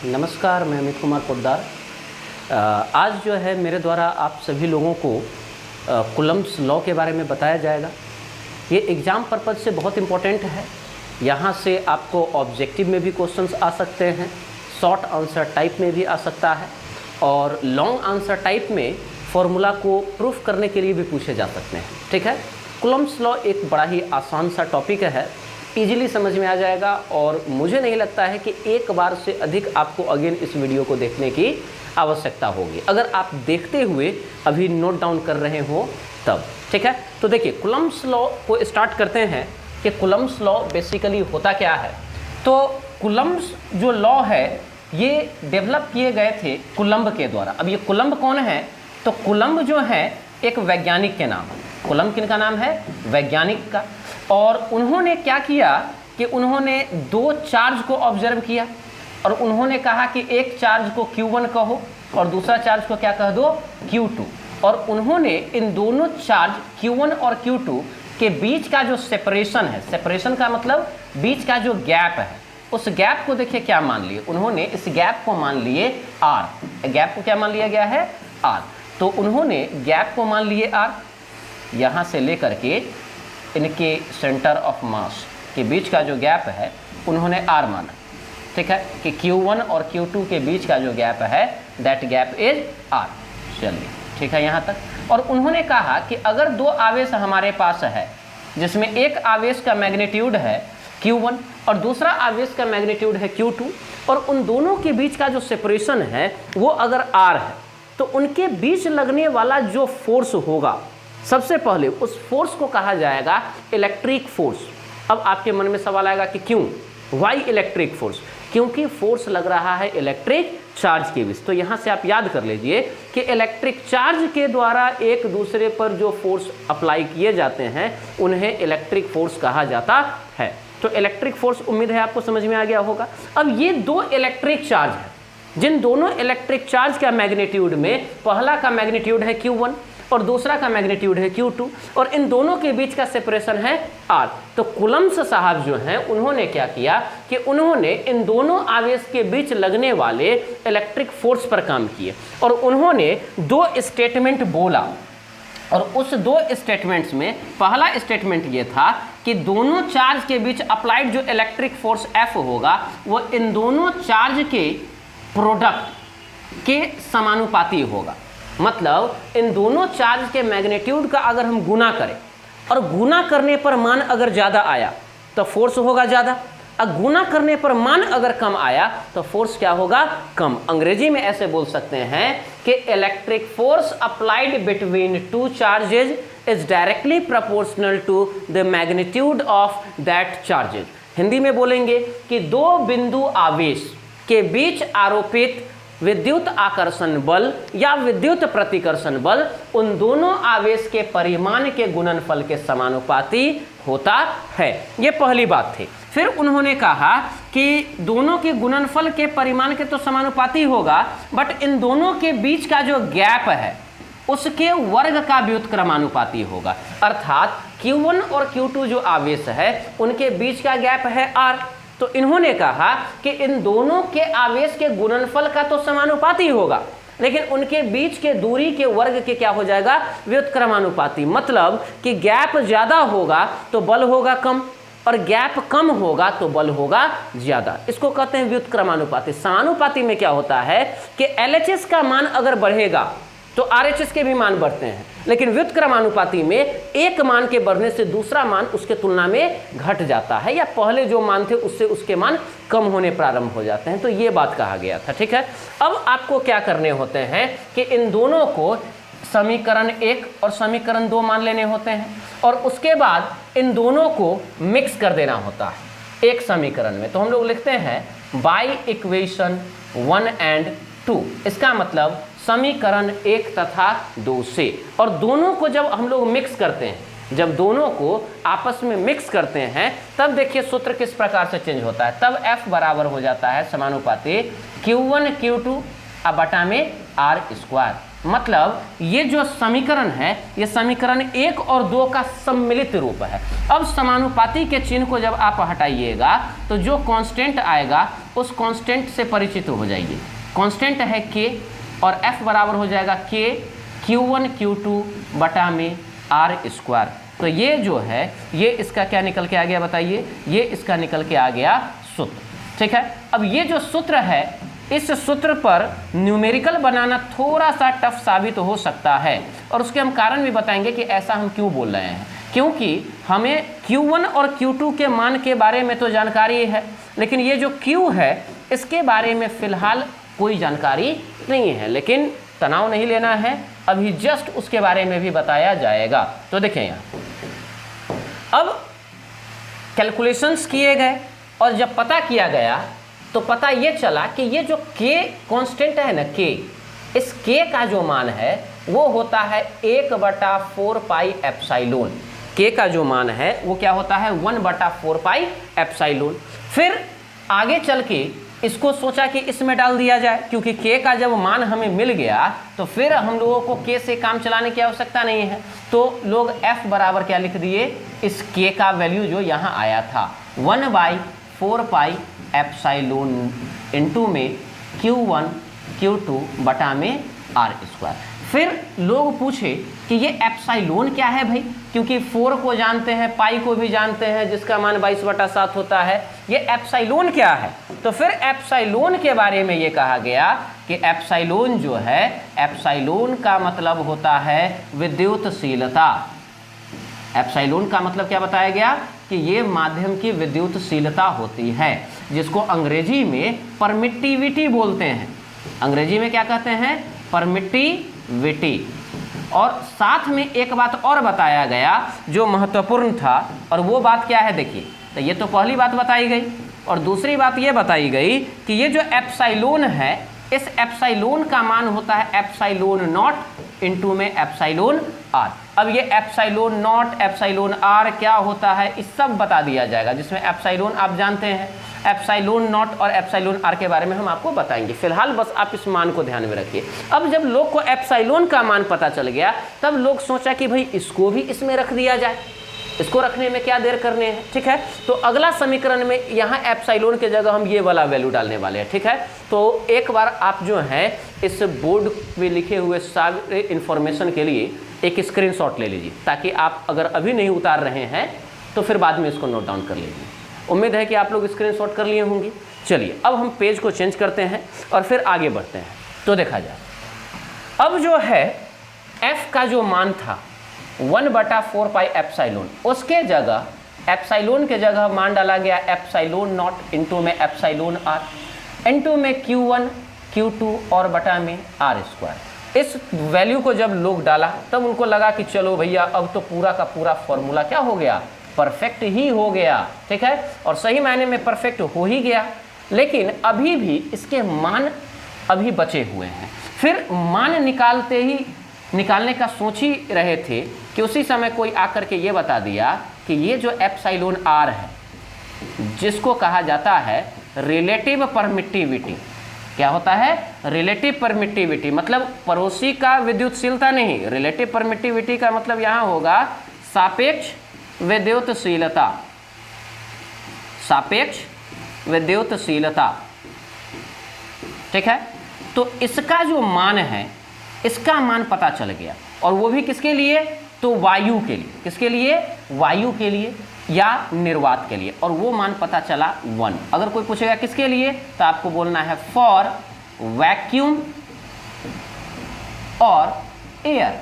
नमस्कार, मैं अमित कुमार पोद्दार। आज जो है मेरे द्वारा आप सभी लोगों को कूलम्ब्स लॉ के बारे में बताया जाएगा। ये एग्ज़ाम पर्पज़ से बहुत इम्पोर्टेंट है। यहाँ से आपको ऑब्जेक्टिव में भी क्वेश्चंस आ सकते हैं, शॉर्ट आंसर टाइप में भी आ सकता है और लॉन्ग आंसर टाइप में फॉर्मूला को प्रूफ करने के लिए भी पूछे जा सकते हैं। ठीक है, कूलम्ब्स लॉ एक बड़ा ही आसान सा टॉपिक है, इजीली समझ में आ जाएगा और मुझे नहीं लगता है कि एक बार से अधिक आपको अगेन इस वीडियो को देखने की आवश्यकता होगी, अगर आप देखते हुए अभी नोट डाउन कर रहे हो तब। ठीक है, तो देखिए कूलम्ब्स लॉ को स्टार्ट करते हैं कि कूलम्ब्स लॉ बेसिकली होता क्या है। तो कूलम्ब्स जो लॉ है ये डेवलप किए गए थे कूलम्ब के द्वारा। अब ये कूलम्ब कौन है? तो कूलम्ब जो है एक वैज्ञानिक के नाम है। कूलम्ब किनका नाम है? वैज्ञानिक का। और उन्होंने क्या किया कि उन्होंने दो चार्ज को ऑब्जर्व किया और उन्होंने कहा कि एक चार्ज को Q1 कहो और दूसरा चार्ज को क्या कह दो? Q2। और उन्होंने इन दोनों चार्ज Q1 और Q2 के बीच का जो सेपरेशन है, सेपरेशन का मतलब बीच का जो गैप है, उस गैप को देखिए क्या मान लिए उन्होंने, इस गैप को मान लिए R। गैप को क्या मान लिया गया है? R। तो उन्होंने गैप को मान लिए R, यहाँ से लेकर के इनके सेंटर ऑफ मास के बीच का जो गैप है उन्होंने R माना। ठीक है, कि Q1 और Q2 के बीच का जो गैप है दैट गैप इज R। चलिए ठीक है यहाँ तक। और उन्होंने कहा कि अगर दो आवेश हमारे पास है जिसमें एक आवेश का मैग्नीट्यूड है Q1 और दूसरा आवेश का मैग्नीट्यूड है Q2 और उन दोनों के बीच का जो सेपरेशन है वो अगर R है तो उनके बीच लगने वाला जो फोर्स होगा, सबसे पहले उस फोर्स को कहा जाएगा इलेक्ट्रिक फोर्स। अब आपके मन में सवाल आएगा कि क्यों, वाई इलेक्ट्रिक फोर्स? क्योंकि फोर्स लग रहा है इलेक्ट्रिक चार्ज के बीच। तो यहाँ से आप याद कर लीजिए कि इलेक्ट्रिक चार्ज के द्वारा एक दूसरे पर जो फोर्स अप्लाई किए जाते हैं उन्हें इलेक्ट्रिक फोर्स कहा जाता है। तो इलेक्ट्रिक फोर्स उम्मीद है आपको समझ में आ गया होगा। अब ये दो इलेक्ट्रिक चार्ज है, जिन दोनों इलेक्ट्रिक चार्ज का मैग्नीट्यूड में पहला का मैग्नीट्यूड है Q1 और दूसरा का मैग्नीट्यूड है Q2 और इन दोनों के बीच का सेपरेशन है R। तो कूलम्ब्स साहब जो हैं उन्होंने क्या किया कि उन्होंने इन दोनों आवेश के बीच लगने वाले इलेक्ट्रिक फोर्स पर काम किए और उन्होंने दो स्टेटमेंट बोला। और उस दो स्टेटमेंट्स में पहला स्टेटमेंट ये था कि दोनों चार्ज के बीच अप्लाइड जो इलेक्ट्रिक फोर्स F होगा वो इन दोनों चार्ज के प्रोडक्ट के समानुपाती होगा। मतलब इन दोनों चार्ज के मैग्नीट्यूड का अगर हम गुना करें और गुना करने पर मान अगर ज़्यादा आया तो फोर्स होगा ज़्यादा, और गुना करने पर मान अगर कम आया तो फोर्स क्या होगा? कम। अंग्रेजी में ऐसे बोल सकते हैं कि electric force applied between two charges is directly proportional to the magnitude of that charges. Hindi में बोलेंगे कि दो बिंदु आवेश के बीच आरोपित विद्युत आकर्षण बल या विद्युत प्रतिकर्षण बल उन दोनों आवेश के परिमाण के गुणनफल के समानुपाती होता है। ये पहली बात थी। फिर उन्होंने कहा कि दोनों के गुणनफल के परिमाण के तो समानुपाती होगा, बट इन दोनों के बीच का जो गैप है उसके वर्ग का व्युत्क्रमानुपाती होगा। अर्थात Q1 और Q2 जो आवेश है उनके बीच का गैप है R। तो इन्होंने कहा कि इन दोनों के आवेश के गुणनफल का तो समानुपाती होगा, लेकिन उनके बीच के दूरी के वर्ग के क्या हो जाएगा? व्युत्क्रमानुपाती। मतलब कि गैप ज्यादा होगा तो बल होगा कम और गैप कम होगा तो बल होगा ज्यादा। इसको कहते हैं व्युत्क्रमानुपाती। समानुपाती में क्या होता है कि LHS का मान अगर बढ़ेगा तो RHS के भी मान बढ़ते हैं, लेकिन व्युत्क्रमानुपाती में एक मान के बढ़ने से दूसरा मान उसके तुलना में घट जाता है या पहले जो मान थे उससे उसके मान कम होने प्रारंभ हो जाते हैं। तो ये बात कहा गया था। ठीक है, अब आपको क्या करने होते हैं कि इन दोनों को समीकरण 1 और समीकरण 2 मान लेने होते हैं और उसके बाद इन दोनों को मिक्स कर देना होता है एक समीकरण में। तो हम लोग लिखते हैं बाय इक्वेशन 1 एंड 2। इसका मतलब समीकरण 1 तथा 2 से। और दोनों को जब हम लोग मिक्स करते हैं, जब दोनों को आपस में मिक्स करते हैं तब देखिए सूत्र किस प्रकार से चेंज होता है। तब F बराबर हो जाता है समानुपाती Q1 Q2 बटा में R स्क्वायर। मतलब ये जो समीकरण है ये समीकरण 1 और 2 का सम्मिलित रूप है। अब समानुपाती के चिन्ह को जब आप हटाइएगा तो जो कांस्टेंट आएगा उस कांस्टेंट से परिचित हो जाइए। कांस्टेंट है k और f बराबर हो जाएगा k q1 q2 बटा में r स्क्वायर। तो ये जो है ये इसका क्या निकल के आ गया बताइए, ये इसका निकल के आ गया सूत्र। ठीक है, अब ये जो सूत्र है इस सूत्र पर न्यूमेरिकल बनाना थोड़ा सा टफ साबित हो सकता है और उसके हम कारण भी बताएंगे कि ऐसा हम क्यों बोल रहे हैं। क्योंकि हमें Q1 और Q2 के मान के बारे में तो जानकारी है, लेकिन ये जो Q है इसके बारे में फिलहाल कोई जानकारी नहीं है। लेकिन तनाव नहीं लेना है, अभी जस्ट उसके बारे में भी बताया जाएगा। तो देखें यहाँ अब कैलकुलेशंस किए गए और जब पता किया गया तो पता ये चला कि ये जो k कांस्टेंट है ना, k, इस k का जो मान है वो होता है 1/4 पाई एप्सिलॉन। k का जो मान है वो क्या होता है 1/4 पाई एप्सिलॉन। फिर आगे चल के इसको सोचा कि इसमें डाल दिया जाए, क्योंकि k का जब मान हमें मिल गया तो फिर हम लोगों को k से काम चलाने की आवश्यकता नहीं है। तो लोग f बराबर क्या लिख दिए, इस k का वैल्यू जो यहाँ आया था 1/4 पाई एप्सिलॉन इंटू में Q1 Q2 बटा में r स्क्वायर। फिर लोग पूछे कि ये एप्सिलॉन क्या है भाई, क्योंकि 4 को जानते हैं, पाई को भी जानते हैं जिसका मान 22/7 होता है, ये एप्सिलॉन क्या है। तो फिर एप्सिलॉन के बारे में ये कहा गया कि एप्सिलॉन जो है, एप्सिलॉन का मतलब होता है विद्युतशीलता। एप्सिलॉन का मतलब क्या बताया गया कि ये माध्यम की विद्युतशीलता होती है, जिसको अंग्रेजी में परमिटिविटी बोलते हैं। अंग्रेजी में क्या कहते हैं, परमिटिविटी। और साथ में एक बात और बताया गया जो महत्वपूर्ण था, और वो बात क्या है देखिए। तो ये तो पहली बात बताई गई, और दूसरी बात ये बताई गई कि ये जो एप्सिलॉन है, इस एप्सिलॉन का मान होता है एप्सिलॉन नॉट इंटू में एप्सिलॉन आर। अब ये एप्सिलॉन नॉट एप्सिलॉन आर क्या होता है इस सब बता दिया जाएगा, जिसमें एप्सिलॉन आप जानते हैं, एप्सिलॉन नॉट और एप्सिलॉन आर के बारे में हम आपको बताएंगे। फिलहाल बस आप इस मान को ध्यान में रखिए। अब जब लोग को एप्सिलॉन का मान पता चल गया तब लोग सोचा कि भाई इसको भी इसमें रख दिया जाए, इसको रखने में क्या देर करने हैं। ठीक है, तो अगला समीकरण में यहाँ एप्सिलॉन के जगह हम ये वाला वैल्यू डालने वाले हैं। ठीक है, तो एक बार आप जो है इस बोर्ड में लिखे हुए सारे इन्फॉर्मेशन के लिए एक स्क्रीनशॉट ले लीजिए, ताकि आप अगर अभी नहीं उतार रहे हैं तो फिर बाद में इसको नोट डाउन कर लीजिए। उम्मीद है कि आप लोग स्क्रीनशॉट कर लिए होंगे। चलिए अब हम पेज को चेंज करते हैं और फिर आगे बढ़ते हैं। तो देखा जाए अब जो है f का जो मान था 1/4 पाई एप्सिलॉन, उसके जगह एप्सिलॉन के जगह मान डाला गया एप्सिलॉन नॉट इंटू में एप्सिलॉन आर इंटू में Q1 Q2 और बटा में r स्क्वायर। इस वैल्यू को जब लोग डाला तब उनको लगा कि चलो भैया अब तो पूरा का पूरा फॉर्मूला क्या हो गया, परफेक्ट ही हो गया। ठीक है, और सही मायने में परफेक्ट हो ही गया, लेकिन अभी भी इसके मान अभी बचे हुए हैं। फिर मान निकालने का सोच ही रहे थे कि उसी समय कोई आकर के ये बता दिया कि ये जो एप्सिलॉन आर है, जिसको कहा जाता है रिलेटिव परमिटिविटी। क्या होता है, रिलेटिव परमिटिविटी, मतलब पड़ोसी का विद्युतशीलता नहीं। रिलेटिव परमिटिविटी का मतलब यहाँ होगा सापेक्ष विद्युतशीलता, सापेक्ष विद्युतशीलता। ठीक है, तो इसका जो मान है, इसका मान पता चल गया, और वो भी किसके लिए, तो वायु के लिए। किसके लिए, वायु के लिए या निर्वात के लिए, और वो मान पता चला 1। अगर कोई पूछेगा किसके लिए तो आपको बोलना है फॉर वैक्यूम और एयर।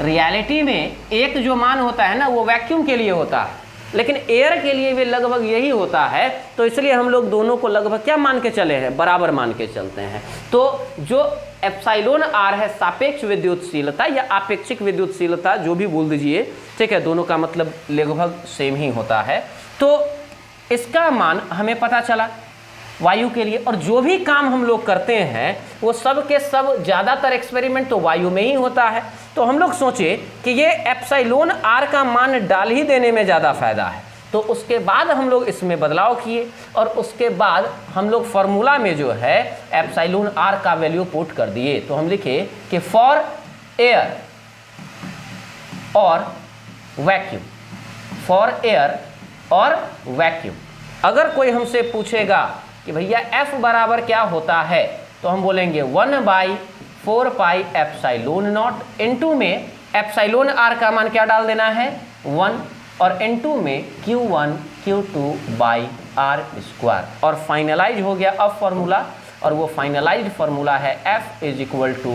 रियलिटी में एक जो मान होता है ना वो वैक्यूम के लिए होता है, लेकिन एयर के लिए भी लगभग यही होता है। तो इसलिए हम लोग दोनों को लगभग क्या मान के चले हैं, बराबर मान के चलते हैं। तो जो एप्सिलॉन आर है सापेक्ष विद्युतशीलता या आपेक्षिक विद्युतशीलता, जो भी बोल दीजिए, ठीक है, दोनों का मतलब लगभग सेम ही होता है। तो इसका मान हमें पता चला वायु के लिए, और जो भी काम हम लोग करते हैं वो सब के सब ज़्यादातर एक्सपेरिमेंट तो वायु में ही होता है। तो हम लोग सोचे कि ये एप्सिलॉन आर का मान डाल ही देने में ज़्यादा फायदा है। तो उसके बाद हम लोग इसमें बदलाव किए और उसके बाद हम लोग फॉर्मूला में जो है एप्सिलॉन आर का वैल्यू पुट कर दिए। तो हम लिखे कि फॉर एयर और वैक्यूम, फॉर एयर और वैक्यूम, अगर कोई हमसे पूछेगा कि भैया F बराबर क्या होता है, तो हम बोलेंगे 1/4 पाई एप्सिलॉन नॉट, इनटू में एप्सिलॉन आर का मान क्या डाल देना है 1 और इनटू में Q1 Q2 by R square, और फाइनलाइज हो गया अब फॉर्मूला, और वो फाइनलाइज्ड फॉर्मूला है F is equal to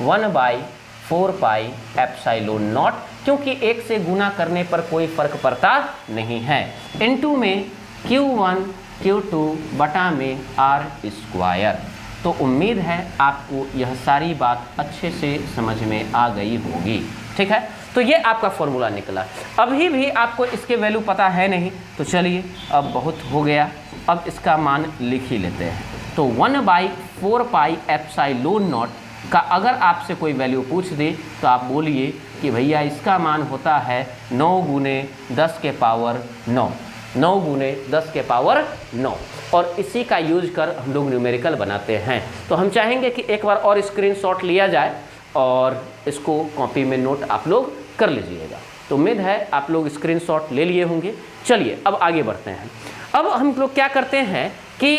1/4 pi epsilon naught, क्योंकि एक से गुना करने पर कोई फर्क पड़ता नहीं है, इनटू में Q1 Q2 बटा में आर स्क्वायर। तो उम्मीद है आपको यह सारी बात अच्छे से समझ में आ गई होगी। ठीक है, तो ये आपका फॉर्मूला निकला। अभी भी आपको इसके वैल्यू पता है नहीं, तो चलिए अब बहुत हो गया, अब इसका मान लिख ही लेते हैं। तो 1/4 पाई एप्सिलॉन नॉट का अगर आपसे कोई वैल्यू पूछ दे तो आप बोलिए कि भैया इसका मान होता है 9 गुने 10 के पावर 9, 9 गुने 10 के पावर 9, और इसी का यूज कर हम लोग न्यूमेरिकल बनाते हैं। तो हम चाहेंगे कि एक बार और स्क्रीनशॉट लिया जाए और इसको कॉपी में नोट आप लोग कर लीजिएगा। तो उम्मीद है आप लोग स्क्रीनशॉट ले लिए होंगे। चलिए अब आगे बढ़ते हैं। अब हम लोग क्या करते हैं कि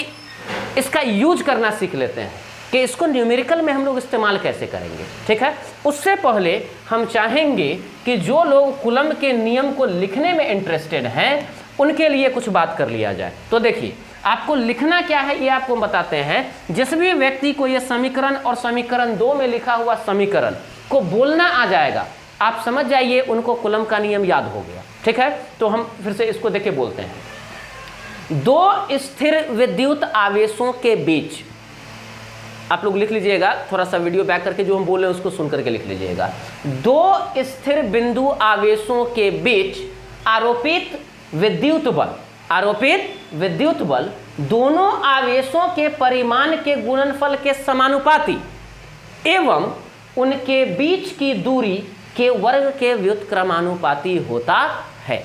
इसका यूज करना सीख लेते हैं कि इसको न्यूमेरिकल में हम लोग इस्तेमाल कैसे करेंगे। ठीक है, उससे पहले हम चाहेंगे कि जो लोग कूलम्ब के नियम को लिखने में इंटरेस्टेड हैं उनके लिए कुछ बात कर लिया जाए। तो देखिए, आपको लिखना क्या है ये आपको बताते हैं। जिस भी व्यक्ति को ये समीकरण और समीकरण 2 में लिखा हुआ समीकरण को बोलना आ जाएगा, आप समझ जाइए उनको कूलम्ब का नियम याद हो गया। ठीक है, तो हम फिर से इसको देख के बोलते हैं। दो स्थिर विद्युत आवेशों के बीच, आप लोग लिख लीजिएगा, थोड़ा सा वीडियो बैक करके जो हम बोल रहे हैं उसको सुन करके लिख लीजिएगा। दो स्थिर बिंदु आवेशों के बीच आरोपित विद्युत बल, आरोपित विद्युत बल दोनों आवेशों के परिमाण के गुणनफल के समानुपाती एवं उनके बीच की दूरी के वर्ग के व्युत्क्रमानुपाती होता है।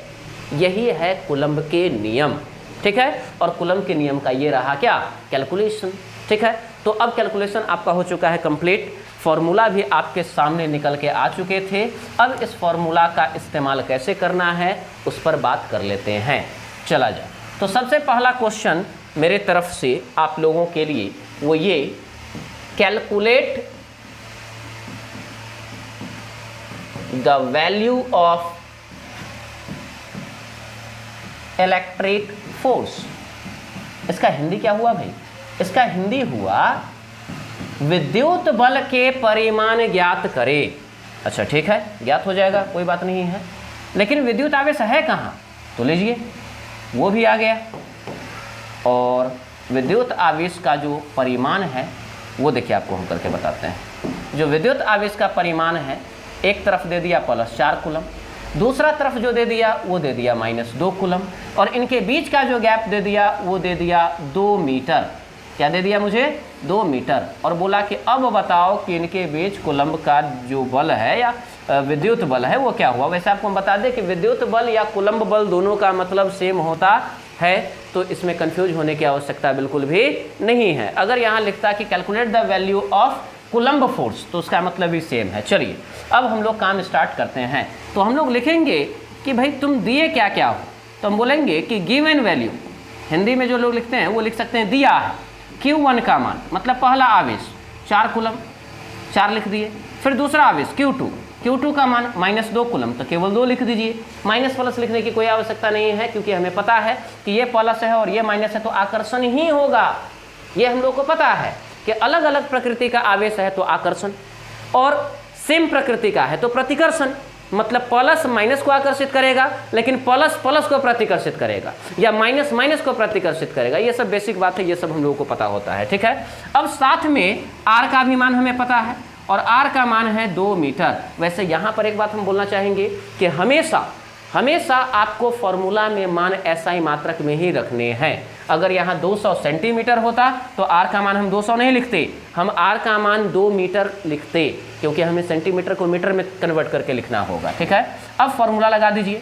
यही है कूलम्ब के नियम। ठीक है, और कूलम्ब के नियम का ये रहा क्या, कैलकुलेशन। ठीक है, तो अब कैलकुलेशन आपका हो चुका है कंप्लीट, फॉर्मूला भी आपके सामने निकल के आ चुके थे। अब इस फॉर्मूला का इस्तेमाल कैसे करना है उस पर बात कर लेते हैं। चला जाए, तो सबसे पहला क्वेश्चन मेरे तरफ से आप लोगों के लिए वो ये, calculate the value of electric force. इसका हिंदी क्या हुआ भाई? इसका हिंदी हुआ विद्युत बल के परिमाण ज्ञात करें। अच्छा ठीक है, ज्ञात हो जाएगा, कोई बात नहीं है, लेकिन विद्युत आवेश है कहाँ? तो लीजिए, वो भी आ गया। और विद्युत आवेश का जो परिमाण है वो देखिए आपको हम करके बताते हैं। जो विद्युत आवेश का परिमाण है, एक तरफ दे दिया +4 कूलम, दूसरा तरफ जो दे दिया वो दे दिया -2 कूलम, और इनके बीच का जो गैप दे दिया वो दे दिया 2 मीटर। क्या दे दिया मुझे? 2 मीटर। और बोला कि अब बताओ कि इनके बीच कूलम्ब का जो बल है या विद्युत बल है वो क्या हुआ। वैसे आपको हम बता दें कि विद्युत बल या कूलम्ब बल दोनों का मतलब सेम होता है, तो इसमें कंफ्यूज होने की आवश्यकता बिल्कुल भी नहीं है। अगर यहाँ लिखता कि calculate the value of coulomb force, तो उसका मतलब भी सेम है। चलिए अब हम लोग काम स्टार्ट करते हैं। तो हम लोग लिखेंगे कि भाई तुम दिए क्या क्या हो, तो हम बोलेंगे कि गिवन वैल्यू, हिंदी में जो लोग लिखते हैं वो लिख सकते हैं दिया है Q1 का मान, मतलब पहला आवेश 4 कूलम, 4 लिख दिए। फिर दूसरा आवेश Q2 का मान -2 कूलम, तो केवल 2 लिख दीजिए। माइनस प्लस लिखने की कोई आवश्यकता नहीं है, क्योंकि हमें पता है कि ये प्लस है और ये माइनस है, तो आकर्षण ही होगा। ये हम लोग को पता है कि अलग अलग प्रकृति का आवेश है तो आकर्षण, और सेम प्रकृति का है तो प्रतिकर्षण। मतलब प्लस माइनस को आकर्षित करेगा, लेकिन प्लस प्लस को प्रतिकर्षित करेगा, या माइनस माइनस को प्रतिकर्षित करेगा। ये सब बेसिक बात है, ये सब हम लोगों को पता होता है। ठीक है, अब साथ में R का भी मान हमें पता है, और R का मान है 2 मीटर। वैसे यहाँ पर एक बात हम बोलना चाहेंगे कि हमेशा आपको फॉर्मूला में मान SI मात्रक में ही रखने हैं। अगर यहाँ 200 सेंटीमीटर होता तो R का मान हम 200 नहीं लिखते, हम R का मान 2 मीटर लिखते, क्योंकि हमें सेंटीमीटर को मीटर में कन्वर्ट करके लिखना होगा। ठीक है, अब फॉर्मूला लगा दीजिए।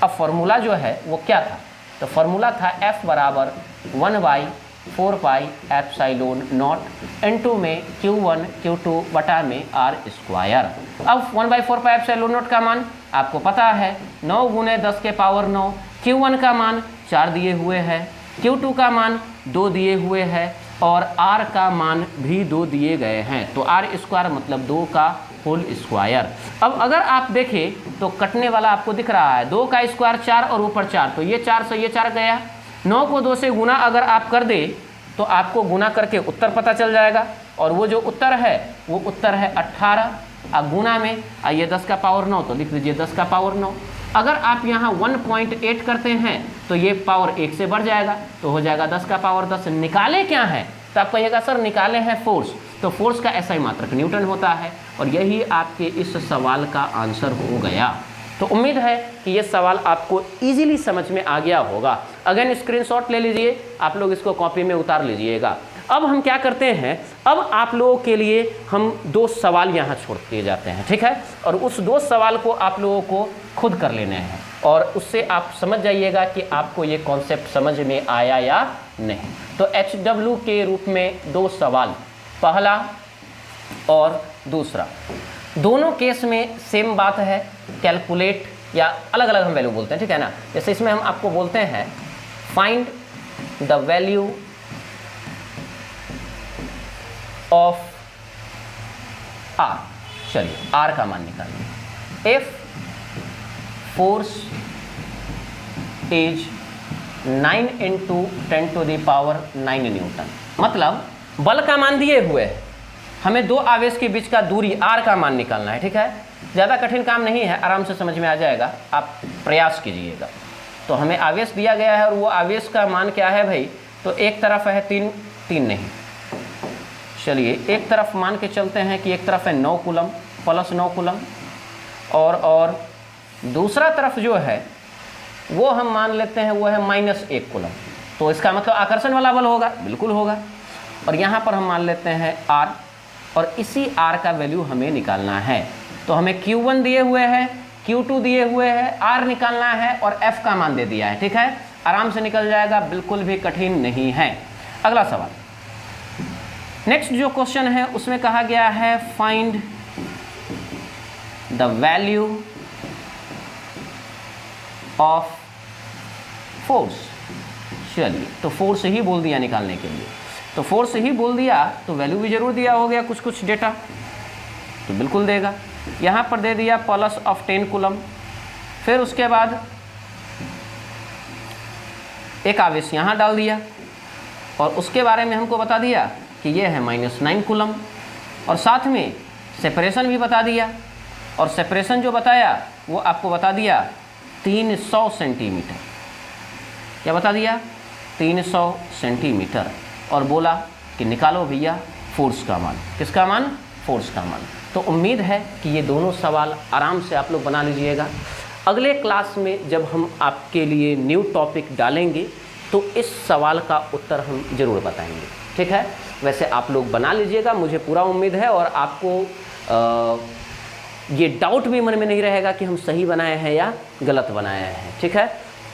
अब फॉर्मूला जो है वो क्या था, तो फॉर्मूला था F बराबर 1/4πε0 इनटू में Q1 Q2 बटा में R स्क्वायर। अब 1/4πε0 का मान आपको पता है 9 गुने 10 के पावर 9, Q1 का मान 4 दिए हुए है, Q2 का मान 2 दिए हुए है और R का मान भी 2 दिए गए हैं, तो R स्क्वायर मतलब 2 का होल स्क्वायर। अब अगर आप देखें तो कटने वाला आपको दिख रहा है, 2 का स्क्वायर 4 और ऊपर 4, तो ये 4 से ये 4 गया, 9 को 2 से गुना अगर आप कर दे तो आपको गुना करके उत्तर पता चल जाएगा, और वो जो उत्तर है वो उत्तर है 18। अब गुना में आइए 10 का पावर 9, तो लिख लीजिए 10 का पावर 9। अगर आप यहाँ 1.8 करते हैं तो ये पावर 1 से बढ़ जाएगा, तो हो जाएगा 10 का पावर 10। निकाले क्या है, तो आप कहिएगा सर निकाले हैं फोर्स, तो फोर्स का SI मात्रक न्यूटन होता है, और यही आपके इस सवाल का आंसर हो गया। तो उम्मीद है कि ये सवाल आपको इजीली समझ में आ गया होगा। अगेन स्क्रीनशॉट ले लीजिए, आप लोग इसको कॉपी में उतार लीजिएगा। अब हम क्या करते हैं, अब आप लोगों के लिए हम 2 सवाल यहाँ छोड़ दिए जाते हैं, ठीक है, और उस 2 सवाल को आप लोगों को खुद कर लेने हैं, और उससे आप समझ जाइएगा कि आपको ये कॉन्सेप्ट समझ में आया या नहीं। तो HW के रूप में 2 सवाल, पहला और दूसरा, दोनों केस में सेम बात है, कैलकुलेट या अलग अलग हम वैल्यू बोलते हैं, ठीक है ना। जैसे इसमें हम आपको बोलते हैं find the value of R, चलिए R का मान निकालिए। इफ फोर्स इज 9 × 10⁻9 न्यूटन, मतलब बल का मान दिए हुए है, हमें 2 आवेश के बीच का दूरी R का मान निकालना है, ठीक है। ज़्यादा कठिन काम नहीं है, आराम से समझ में आ जाएगा, आप प्रयास कीजिएगा। तो हमें आवेश दिया गया है और वो आवेश का मान क्या है भाई, तो एक तरफ है 3 नहीं, चलिए एक तरफ मान के चलते हैं कि एक तरफ है 9 कूलम प्लस 9 कूलम, और दूसरा तरफ जो है वो हम मान लेते हैं वो है -1 कूलम, तो इसका मतलब आकर्षण वाला बल होगा, बिल्कुल होगा। और यहाँ पर हम मान लेते हैं R, और इसी R का वैल्यू हमें निकालना है। तो हमें Q1 दिए हुए हैं, Q2 दिए हुए हैं, R निकालना है और F का मान दे दिया है, ठीक है, आराम से निकल जाएगा, बिल्कुल भी कठिन नहीं है। अगला सवाल, नेक्स्ट जो क्वेश्चन है उसमें कहा गया है find the value of force. चलिए तो फोर्स ही बोल दिया निकालने के लिए, तो फोर्स ही बोल दिया तो वैल्यू भी जरूर दिया हो गया, कुछ डेटा तो बिल्कुल देगा। यहाँ पर दे दिया +10 कूलम, फिर उसके बाद एक आवेश यहाँ डाल दिया, और उसके बारे में हमको बता दिया कि ये है -9 कूलम, और साथ में सेपरेशन भी बता दिया, और सेपरेशन जो बताया वो आपको बता दिया 300 सेंटीमीटर। क्या बता दिया, 300 सेंटीमीटर, और बोला कि निकालो भैया फोर्स का मान। किसका मान, फोर्स का मान। तो उम्मीद है कि ये दोनों सवाल आराम से आप लोग बना लीजिएगा। अगले क्लास में जब हम आपके लिए न्यू टॉपिक डालेंगे तो इस सवाल का उत्तर हम ज़रूर बताएंगे, ठीक है। वैसे आप लोग बना लीजिएगा, मुझे पूरा उम्मीद है, और आपको ये डाउट भी मन में नहीं रहेगा कि हम सही बनाए हैं या गलत बनाए हैं, ठीक है।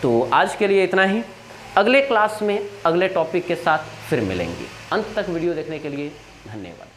तो आज के लिए इतना ही, अगले क्लास में अगले टॉपिक के साथ फिर मिलेंगे। अंत तक वीडियो देखने के लिए धन्यवाद।